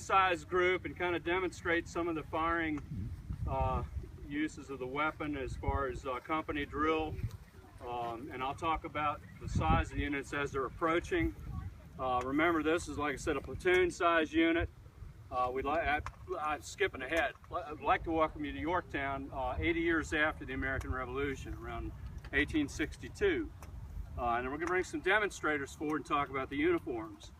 platoon-sized group and kind of demonstrate some of the firing uses of the weapon as far as company drill. And I'll talk about the size of the units as they're approaching. Remember, this is, like I said, a platoon-sized unit. I'm skipping ahead. I'd like to welcome you to Yorktown 80 years after the American Revolution, around 1862. And then we're going to bring some demonstrators forward and talk about the uniforms.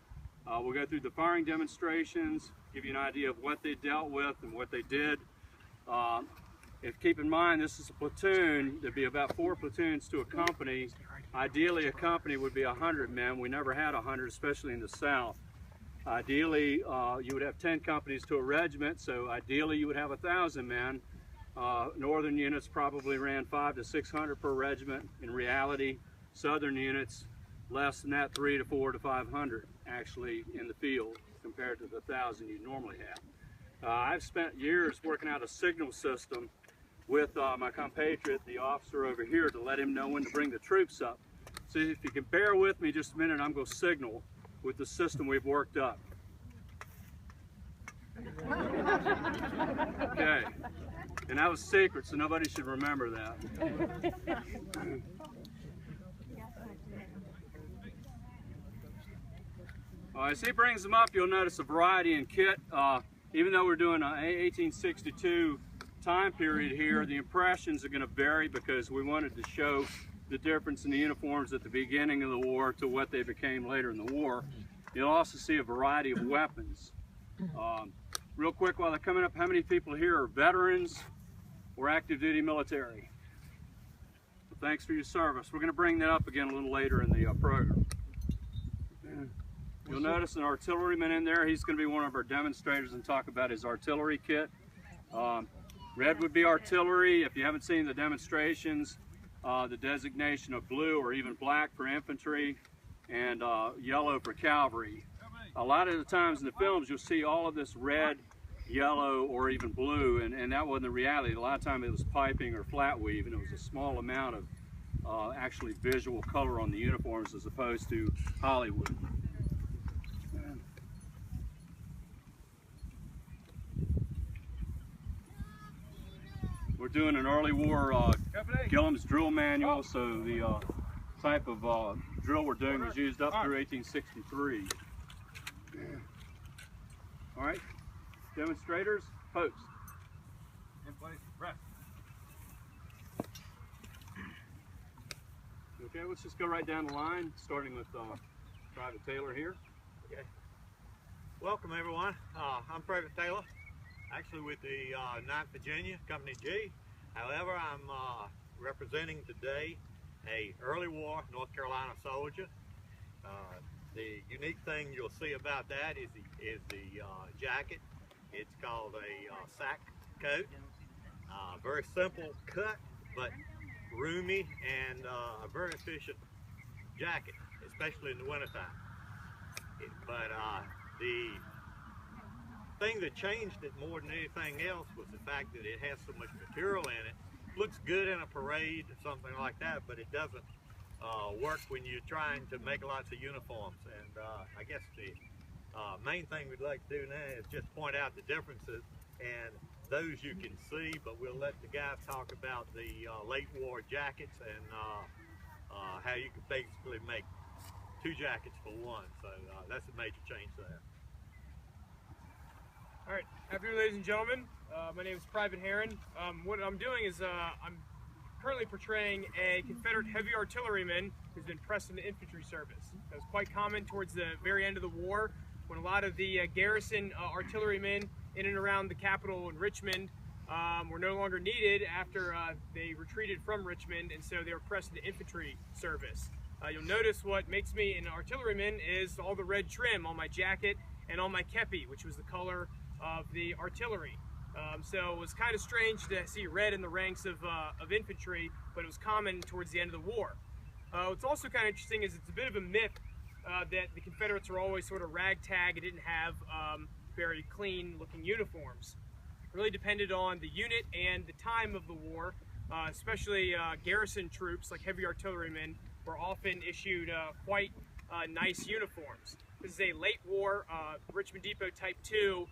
We'll go through the firing demonstrations, give you an idea of what they dealt with and what they did. Keep in mind, this is a platoon. There'd be about 4 platoons to a company. Ideally, a company would be 100 men. We never had 100, especially in the South. Ideally, you would have 10 companies to a regiment, so ideally you would have 1,000 men. Northern units probably ran 500 to 600 per regiment. In reality, Southern units, less than that, 300 to 400 to 500 actually in the field compared to the 1,000 you normally have. I've spent years working out a signal system with my compatriot, the officer over here, to let him know when to bring the troops up. So if you can bear with me just a minute, I'm going to signal with the system we've worked up. Okay, and that was secret, so nobody should remember that. As he brings them up, you'll notice a variety in kit. Even though we're doing an 1862 time period here, the impressions are going to vary because we wanted to show the difference in the uniforms at the beginning of the war to what they became later in the war. You'll also see a variety of weapons. Real quick, while they're coming up, how many people here are veterans or active duty military? Well, thanks for your service. We're going to bring that up again a little later in the program. You'll notice an artilleryman in there. He's going to be one of our demonstrators and talk about his artillery kit. Red would be artillery. If you haven't seen the demonstrations, the designation of blue or even black for infantry and yellow for cavalry. A lot of the times in the films you'll see all of this red, yellow, or even blue, and that wasn't the reality. A lot of times it was piping or flat weave, and it was a small amount of actually visual color on the uniforms as opposed to Hollywood. We're doing an early war Gillham's drill manual, so the type of drill we're doing was used up through 1863. All right, demonstrators, post. In place, rest. Okay, let's just go right down the line, starting with Private Taylor here. Okay. Welcome everyone. I'm Private Taylor, actually with the 9th Virginia, Company G. However, I'm representing today a early war North Carolina soldier. The unique thing you'll see about that is the jacket. It's called a sack coat. Very simple cut, but roomy and a very efficient jacket, especially in the wintertime. But the thing that changed it more than anything else was the fact that it has so much material in it. Looks good in a parade or something like that, but it doesn't work when you're trying to make lots of uniforms. And I guess the main thing we'd like to do now is just point out the differences, and those you can see, but we'll let the guys talk about the late war jackets and how you can basically make 2 jackets for one. So that's a major change there. All right, afternoon, ladies and gentlemen. My name is Private Heron. What I'm doing is I'm currently portraying a Confederate heavy artilleryman who's been pressed into infantry service. That was quite common towards the very end of the war, when a lot of the garrison artillerymen in and around the capital in Richmond were no longer needed after they retreated from Richmond, and so they were pressed into infantry service. You'll notice what makes me an artilleryman is all the red trim on my jacket and on my kepi, which was the color of the artillery. So it was kind of strange to see red in the ranks of infantry, but it was common towards the end of the war. What's also kind of interesting is it's a bit of a myth that the Confederates were always sort of ragtag and didn't have very clean looking uniforms. It really depended on the unit and the time of the war, especially garrison troops like heavy artillerymen were often issued quite nice uniforms. This is a late war Richmond Depot Type 2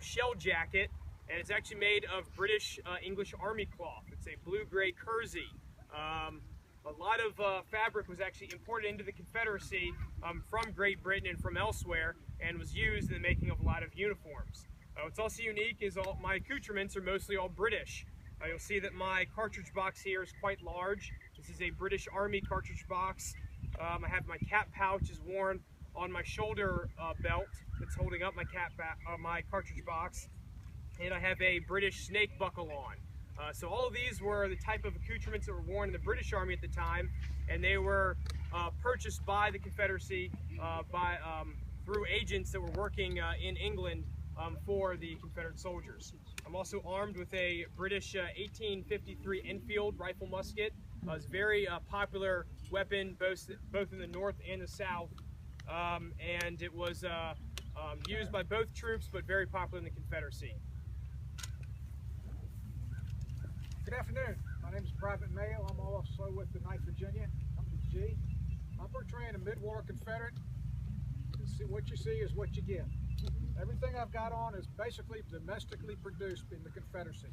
shell jacket, and it's actually made of British English Army cloth. It's a blue-gray kersey. A lot of fabric was actually imported into the Confederacy from Great Britain and from elsewhere, and was used in the making of a lot of uniforms. What's also unique is all my accoutrements are mostly all British. You'll see that my cartridge box here is quite large. This is a British Army cartridge box. I have my cap pouch is worn on my shoulder belt that's holding up my cartridge box, and I have a British snake buckle on. So all of these were the type of accoutrements that were worn in the British Army at the time, and they were purchased by the Confederacy through agents that were working in England for the Confederate soldiers. I'm also armed with a British 1853 Enfield rifle musket. It's a very popular weapon both in the North and the South, and it was used by both troops, but very popular in the Confederacy. Good afternoon. My name is Private Mayo. I'm also with the 9th Virginia, Company G. I'm portraying a mid-war Confederate. What you see is what you get. Everything I've got on is basically domestically produced in the Confederacy.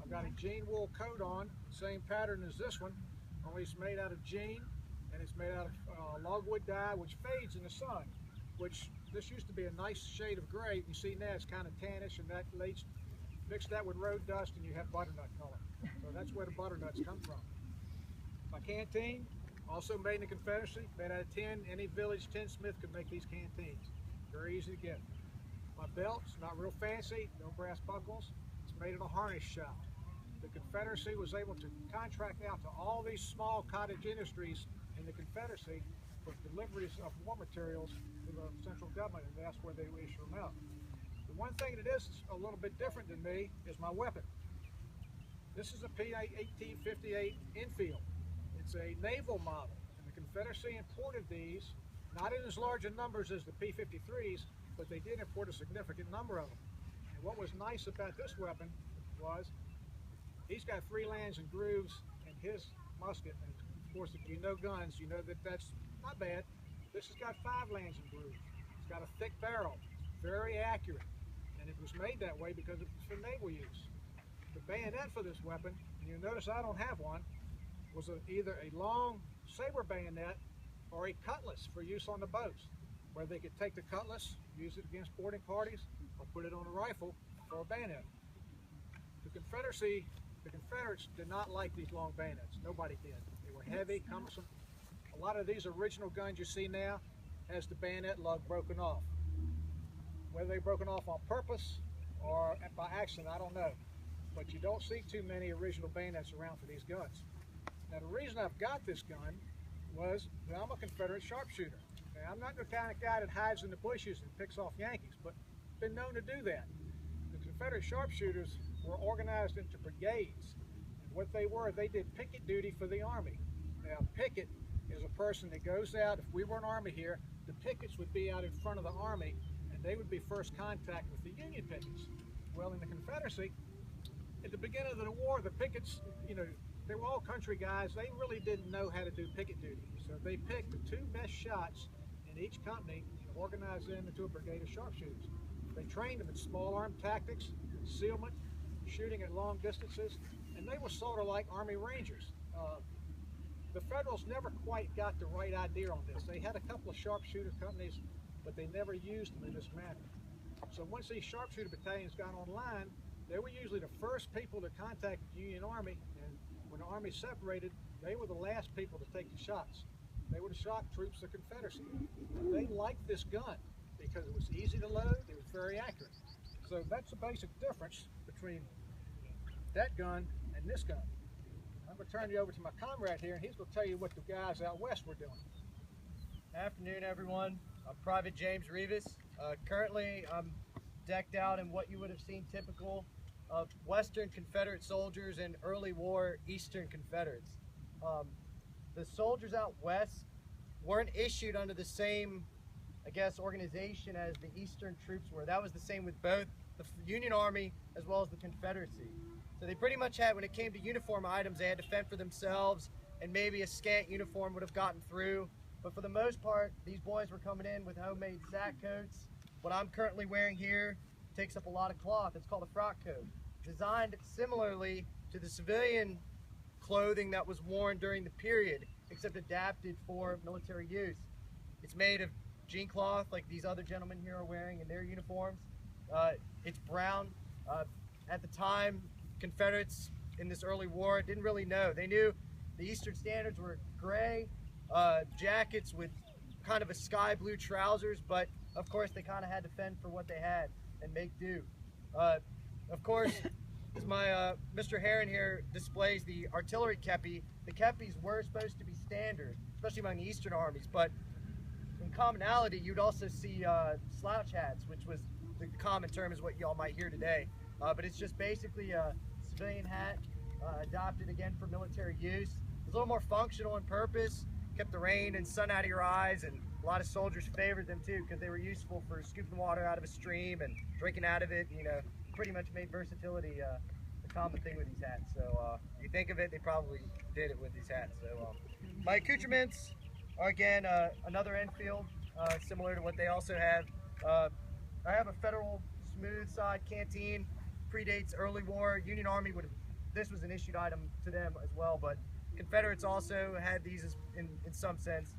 I've got a jean wool coat on, same pattern as this one, only it's made out of jean, and it's made out of logwood dye, which fades in the sun, which this used to be a nice shade of gray. You see now it's kind of tannish, and that mix that with road dust and you have butternut color. So that's where the butternuts come from. My canteen, also made in the Confederacy, made out of tin. Any village tinsmith could make these canteens. Very easy to get. My belt's not real fancy, no brass buckles. It's made in a harness shop. The Confederacy was able to contract out to all these small cottage industries in the Confederacy for deliveries of war materials to the central government, and that's where they issue them out. The one thing that is a little bit different than me is my weapon. This is a P-1858 Enfield. It's a naval model, and the Confederacy imported these, not in as large a numbers as the P-53s, but they did import a significant number of them. And what was nice about this weapon was he's got 3 lands and grooves in his musket. And of course, if you know guns, you know that that's not bad. This has got 5 lands and grooves. It's got a thick barrel, very accurate. And it was made that way because it was for naval use. The bayonet for this weapon, and you'll notice I don't have one, was either a long saber bayonet or a cutlass for use on the boats, where they could take the cutlass, use it against boarding parties, or put it on a rifle for a bayonet. The Confederates did not like these long bayonets. Nobody did. They were heavy, cumbersome. A lot of these original guns you see now has the bayonet lug broken off. Whether they've broken off on purpose or by accident, I don't know. But you don't see too many original bayonets around for these guns. Now the reason I've got this gun was that I'm a Confederate sharpshooter. Now I'm not the kind of guy that hides in the bushes and picks off Yankees, but been known to do that. The Confederate sharpshooters were organized into brigades. And what they were, they did picket duty for the Army. Now picket is a person that goes out, if we were an Army here, the pickets would be out in front of the Army, and they would be first contact with the Union pickets. Well, in the Confederacy, at the beginning of the war, the pickets, they were all country guys. They really didn't know how to do picket duty. So they picked the 2 best shots in each company and organized them into a brigade of sharpshooters. They trained them in small arm tactics, concealment, shooting at long distances, and they were sort of like Army Rangers. The Federals never quite got the right idea on this. They had a couple of sharpshooter companies, but they never used them in this manner. So once these sharpshooter battalions got online, they were usually the first people to contact the Union Army, and when the Army separated, they were the last people to take the shots. They were the shock troops of the Confederacy. They liked this gun because it was easy to load, it was very accurate. So that's the basic difference between that gun and this gun. I'm going to turn you over to my comrade here, and he's going to tell you what the guys out west were doing. Afternoon, everyone. I'm Private James Rivas. Currently, I'm decked out in what you would have seen typical of Western Confederate soldiers and early war Eastern Confederates. The soldiers out west weren't issued under the same, organization as the Eastern troops were. That was the same with both the Union Army as well as the Confederacy. So they pretty much had, when it came to uniform items, they had to fend for themselves, and maybe a scant uniform would have gotten through. but for the most part, these boys were coming in with homemade sack coats. What I'm currently wearing here takes up a lot of cloth. It's called a frock coat, designed similarly to the civilian clothing that was worn during the period, except adapted for military use. It's made of jean cloth like these other gentlemen here are wearing in their uniforms. It's brown. At the time, Confederates in this early war didn't really know. They knew the Eastern standards were gray, jackets with kind of a sky blue trousers, but of course they kind of had to fend for what they had and make do. Of course, as my Mr. Heron here displays the artillery kepi, the kepis were supposed to be standard, especially among the Eastern armies, but in commonality, you'd also see slouch hats, which was the common term is what y'all might hear today. But it's just basically a civilian hat adopted again for military use. It's a little more functional in purpose, kept the rain and sun out of your eyes, and a lot of soldiers favored them too because they were useful for scooping water out of a stream and drinking out of it. You know, pretty much made versatility a common thing with these hats. So if you think of it, they probably did it with these hats. So my accoutrements are again another Enfield, similar to what they also have. I have a Federal smooth side canteen, predates early war. Union Army would have, this was an issued item to them as well, but Confederates also had these in some sense.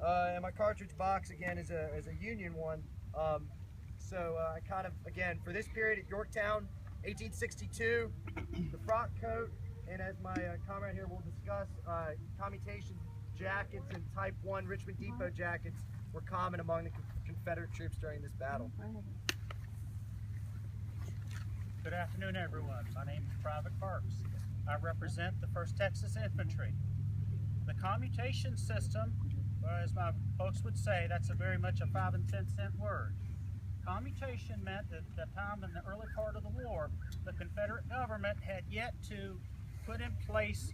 And my cartridge box again is a Union one. So I kind of, again, for this period at Yorktown, 1862, the frock coat, and as my comrade here will discuss, commutation jackets and Type 1 Richmond Depot jackets were common among the Confederate troops during this battle. Good afternoon, everyone. My name is Private Parks. I represent the 1st Texas Infantry. The commutation system, as my folks would say, that's very much a 5 and 10 cent word. Commutation meant that at the time in the early part of the war, the Confederate government had yet to put in place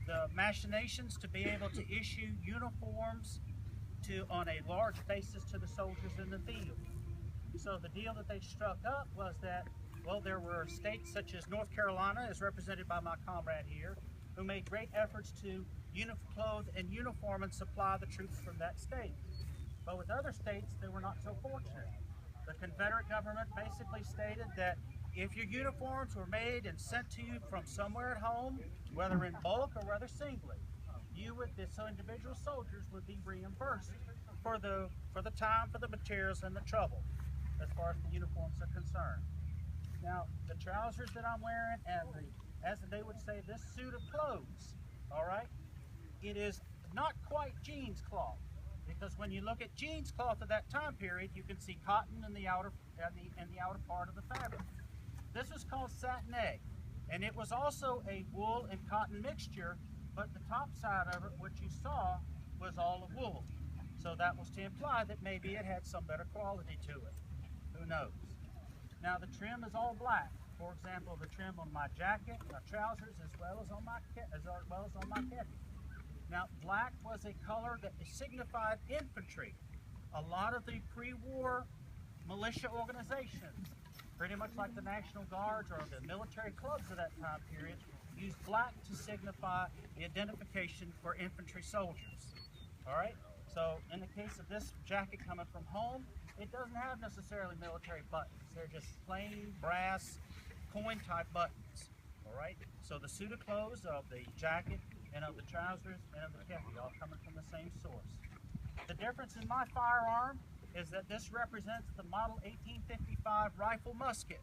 the machinations to be able to issue uniforms on a large basis to the soldiers in the field. So the deal that they struck up was that, well, there were states such as North Carolina, as represented by my comrade here, who made great efforts to clothe and uniform and supply the troops from that state. But with other states, they were not so fortunate. The Confederate government basically stated that if your uniforms were made and sent to you from somewhere at home, whether in bulk or whether singly, so individual soldiers would be reimbursed for the time, for the materials, and the trouble, as far as the uniforms are concerned. Now, the trousers that I'm wearing, and as they would say, this suit of clothes, all right, it is not quite jeans cloth, because when you look at jeans cloth of that time period, you can see cotton in the outer part of the fabric. This was called satiné, and it was also a wool and cotton mixture, but the top side of it, what you saw, was all of wool. So that was to imply that maybe it had some better quality to it. Who knows? Now the trim is all black. For example, the trim on my jacket, my trousers, as well as on my kepi. Now black was a color that signified infantry. A lot of the pre-war militia organizations, pretty much like the National Guards or the military clubs of that time period, used black to signify the identification for infantry soldiers. All right? So in the case of this jacket coming from home, it doesn't have necessarily military buttons. They're just plain brass coin type buttons. All right? So the suit of clothes of the jacket and of the trousers and of the kepi all coming from the same source. The difference in my firearm is that this represents the model 1855 rifle musket.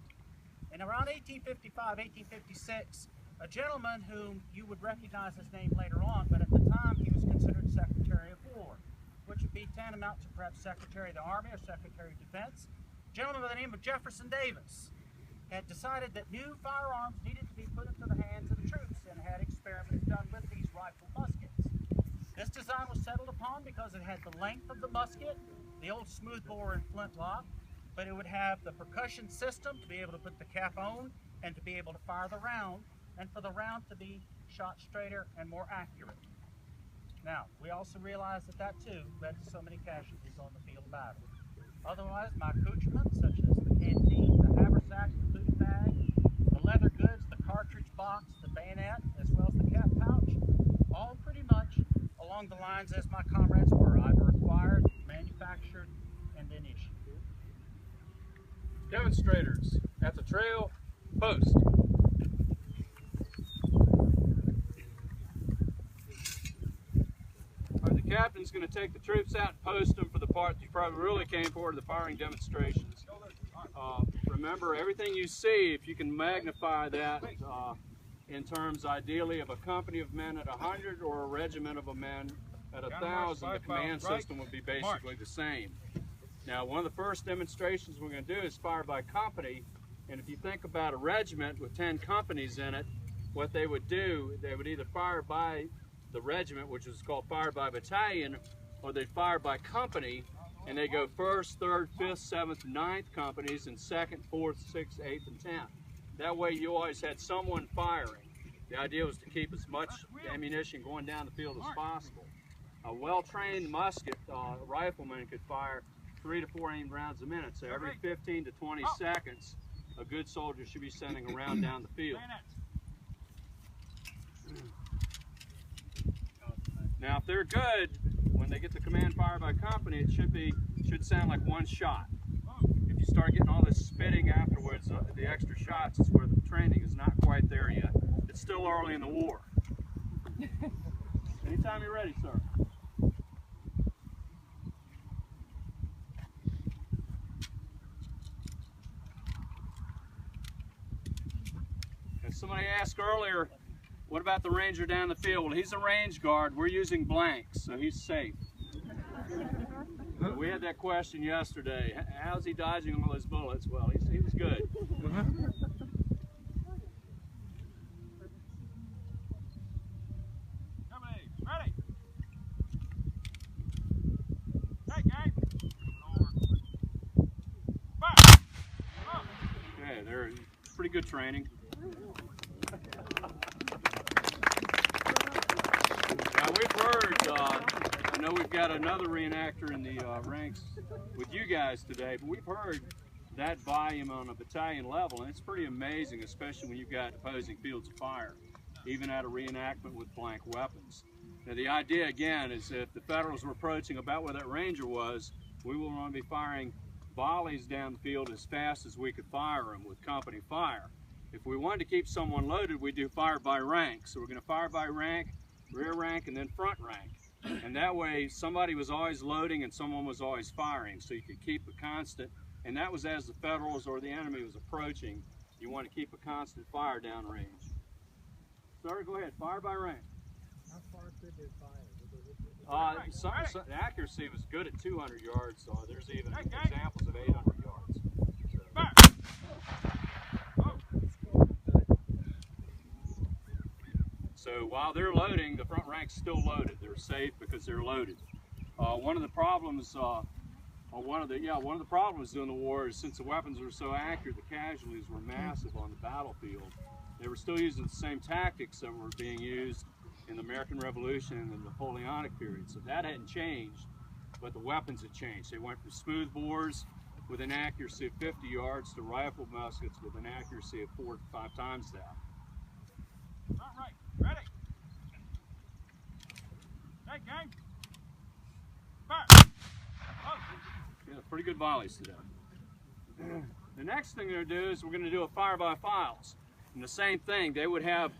And around 1855, 1856, a gentleman whom you would recognize his name later on, but at the time he was considered Secretary of War, which would be tantamount to perhaps Secretary of the Army or Secretary of Defense. A gentleman by the name of Jefferson Davis had decided that new firearms needed to be put into the hands of the troops and had experiments done with these rifle muskets. This design was settled upon because it had the length of the musket, the old smoothbore and flintlock, but it would have the percussion system to be able to put the cap on and to be able to fire the round, and for the round to be shot straighter and more accurate. Now, we also realize that that too led to so many casualties on the field of battle. Otherwise, my accoutrements, such as the canteen, the haversack, the food bag, the leather goods, the cartridge box, the bayonet, as well as the cap pouch, all pretty much along the lines as my comrades were. I captured, and then issued. Demonstrators at the trail, post. All right, the captain's going to take the troops out and post them for the part that you probably really came for, the firing demonstrations. Remember, everything you see, if you can magnify that in terms ideally of a company of men at 100 or a regiment of men at 1,000, the command system would be basically the same. Now, one of the first demonstrations we're going to do is fire by company, and if you think about a regiment with 10 companies in it, what they would do, they would either fire by the regiment, which is called fire by battalion, or they'd fire by company, and they go 1st, 3rd, 5th, 7th, 9th companies, and 2nd, 4th, 6th, 8th, and 10th. That way you always had someone firing. The idea was to keep as much ammunition going down the field as possible. A well-trained musket rifleman could fire 3 to 4 aimed rounds a minute, so every 15 to 20 seconds, a good soldier should be sending a round down the field. Now, if they're good, when they get the command fire by company, it should sound like one shot. If you start getting all this spitting afterwards, the extra shots is where the training is not quite there yet. It's still early in the war. Anytime you're ready, sir. As somebody asked earlier, what about the ranger down the field? Well, he's a range guard. We're using blanks, so he's safe. We had that question yesterday. How's he dodging all those bullets? Well, he was good. Ready. Hey, gang. Fire. Okay, they're pretty good training. Now we've heard, I know we've got another reenactor in the ranks with you guys today, but we've heard that volume on a battalion level, and it's pretty amazing, especially when you've got opposing fields of fire, even at a reenactment with blank weapons. Now the idea again is if the Federals were approaching about where that ranger was, we will want to be firing volleys down the field as fast as we could fire them with company fire. If we wanted to keep someone loaded, we do fire by rank. So we're going to fire by rank, rear rank, and then front rank. And that way somebody was always loading and someone was always firing, so you could keep a constant. And that was as the Federals or the enemy was approaching. You want to keep a constant fire downrange. Sir, go ahead, fire by rank. How far could they fire? The accuracy was good at 200 yards, so there's even examples of 800 yards. So while they're loading, the front rank's still loaded. They're safe because they're loaded. One of the problems during the war is since the weapons were so accurate, the casualties were massive on the battlefield. They were still using the same tactics that were being used in the American Revolution and the Napoleonic period. So that hadn't changed, but the weapons had changed. They went from smooth bores with an accuracy of 50 yards to rifle muskets with an accuracy of 4 to 5 times that. All right, ready. Hey, gang. Fire. Yeah, pretty good volleys today. The next thing they're going to do is we're going to do a fire by files. And the same thing, they would have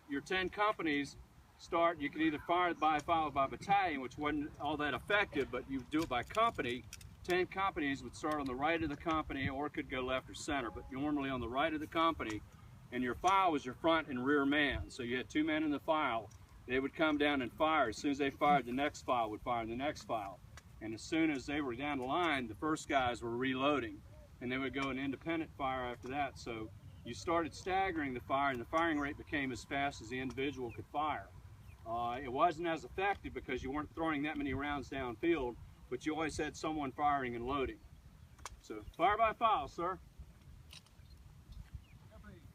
your 10 companies start. You could either fire by file or by battalion, which wasn't all that effective, but you do it by company. 10 companies would start on the right of the company, or it could go left or center, but normally on the right of the company. And your file was your front and rear man. So you had 2 men in the file. They would come down and fire. As soon as they fired, the next file would fire the next file. And as soon as they were down the line, the first guys were reloading. And they would go an independent fire after that. So you started staggering the fire, and the firing rate became as fast as the individual could fire. It wasn't as effective because you weren't throwing that many rounds downfield, but you always had someone firing and loading. So fire by file, sir.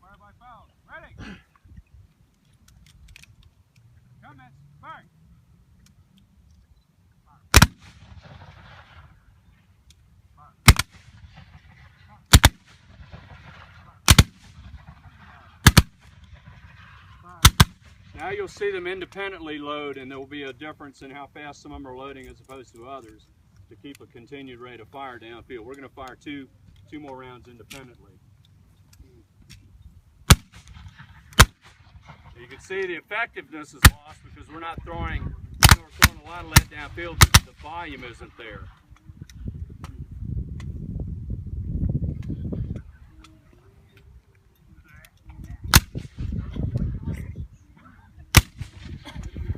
Fire by file. Ready. Comments. Fire. Now you'll see them independently load, and there will be a difference in how fast some of them are loading as opposed to others. to keep a continued rate of fire downfield. We're going to fire two more rounds independently. You can see the effectiveness is lost because we're not throwing, we're throwing a lot of lead downfield. The volume isn't there.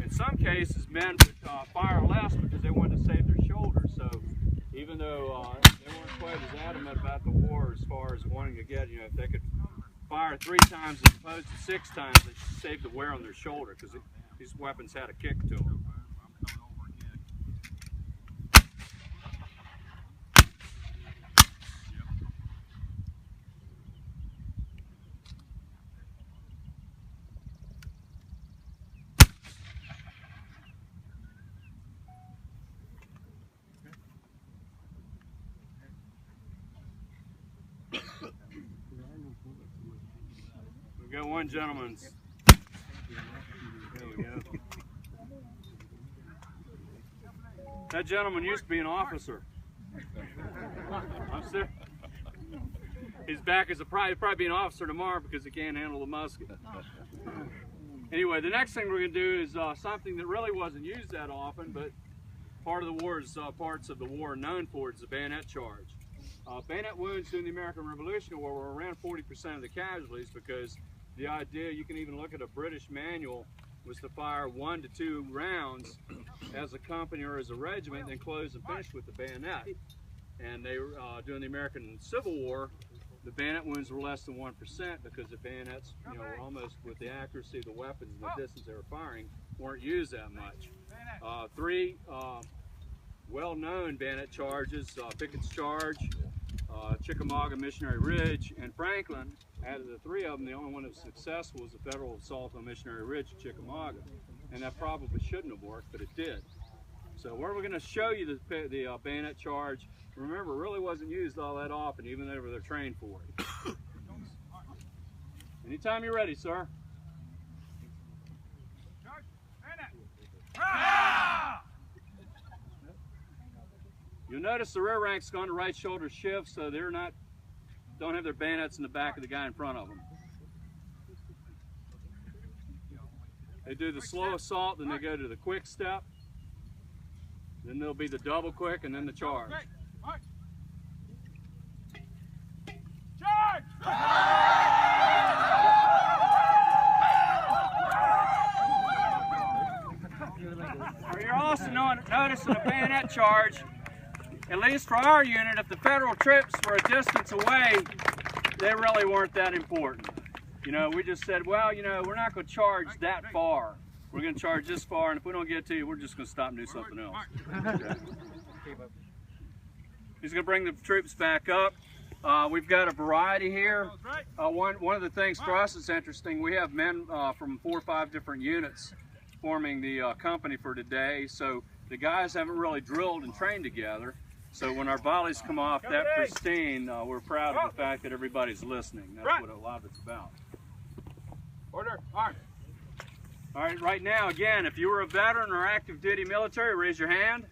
In some cases, men would fire less because they wanted to save their shoulders. So even though they weren't quite as adamant about the war as far as wanting to get, if they could fire 3 times as opposed to 6 times, they saved the wear on their shoulder because these weapons had a kick to them. We got one gentleman's. There we go. That gentleman used to be an officer. I'm serious. He's back as probably be an officer tomorrow because he can't handle the musket. Anyway, the next thing we're going to do is something that really wasn't used that often, but part of the war's parts of the war are known for. It's the bayonet charge. Bayonet wounds during the American Revolutionary War were around 40% of the casualties because the idea, you can even look at a British manual, was to fire 1 to 2 rounds as a company or as a regiment, then close and finish with the bayonet. And they were during the American Civil War, the bayonet wounds were less than 1% because the bayonets, were almost with the accuracy of the weapons and the distance they were firing, weren't used that much. 3 well-known bayonet charges: Pickett's Charge, Chickamauga, Missionary Ridge, and Franklin. Out of the 3 of them, the only one that was successful was the federal assault on Missionary Ridge at Chickamauga. And that probably shouldn't have worked, but it did. So we're going to show you the bayonet charge. Remember, it really wasn't used all that often, even though they're trained for it. Anytime you're ready, sir. Charge, bayonet. You'll notice the rear rank's on the right shoulder shift, so they're don't have their bayonets in the back of the guy in front of them. They do the slow assault, then they go to the quick step, then there'll be the double quick, and then the charge. Charge! You're also noticing a bayonet charge. At least for our unit, if the federal troops were a distance away, they really weren't that important. We just said, well, we're not going to charge that far. We're going to charge this far, and if we don't get to you, we're just going to stop and do something else. Okay. He's going to bring the troops back up. We've got a variety here. One of the things for us that's interesting, we have men from 4 or 5 different units forming the company for today. So the guys haven't really drilled and trained together. So when our volleys come off that pristine, we're proud of the fact that everybody's listening. That's what a lot of it's about. Order, arm. All right, right now, again, if you were a veteran or active duty military, raise your hand.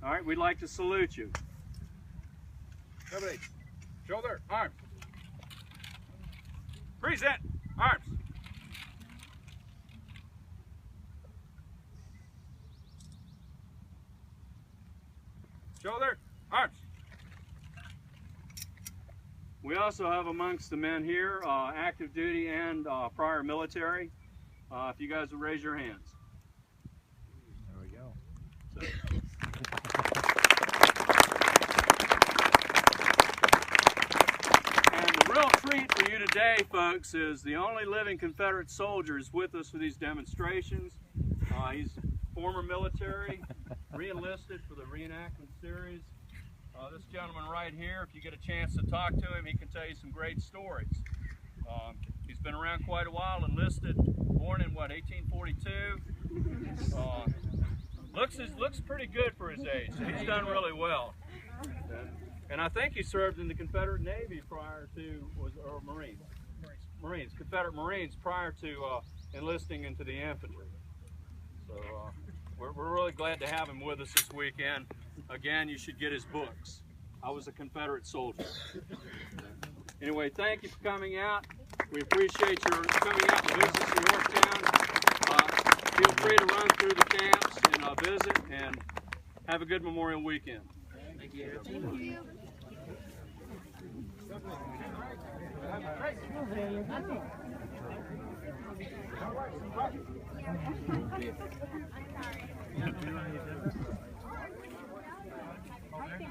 All right, we'd like to salute you. Everybody, shoulder, arm. Present, arms. Shoulder, arms. We also have amongst the men here active duty and prior military. If you guys would raise your hands. There we go. And the real treat for you today, folks, is the only living Confederate soldier is with us for these demonstrations. He's former military, re-enlisted for the reenactment series. This gentleman right here, if you get a chance to talk to him, he can tell you some great stories. He's been around quite a while, enlisted, born in what, 1842? Looks pretty good for his age. He's done really well. And I think he served in the Confederate Navy prior to, or Marines? Marines, Confederate Marines prior to enlisting into the infantry. So we're really glad to have him with us this weekend. Again, you should get his books. I was a Confederate soldier. Anyway, thank you for coming out. We appreciate your coming out to visit us in Yorktown. Feel free to run through the camps and visit, and have a good Memorial weekend. Thank you. Thank you. I think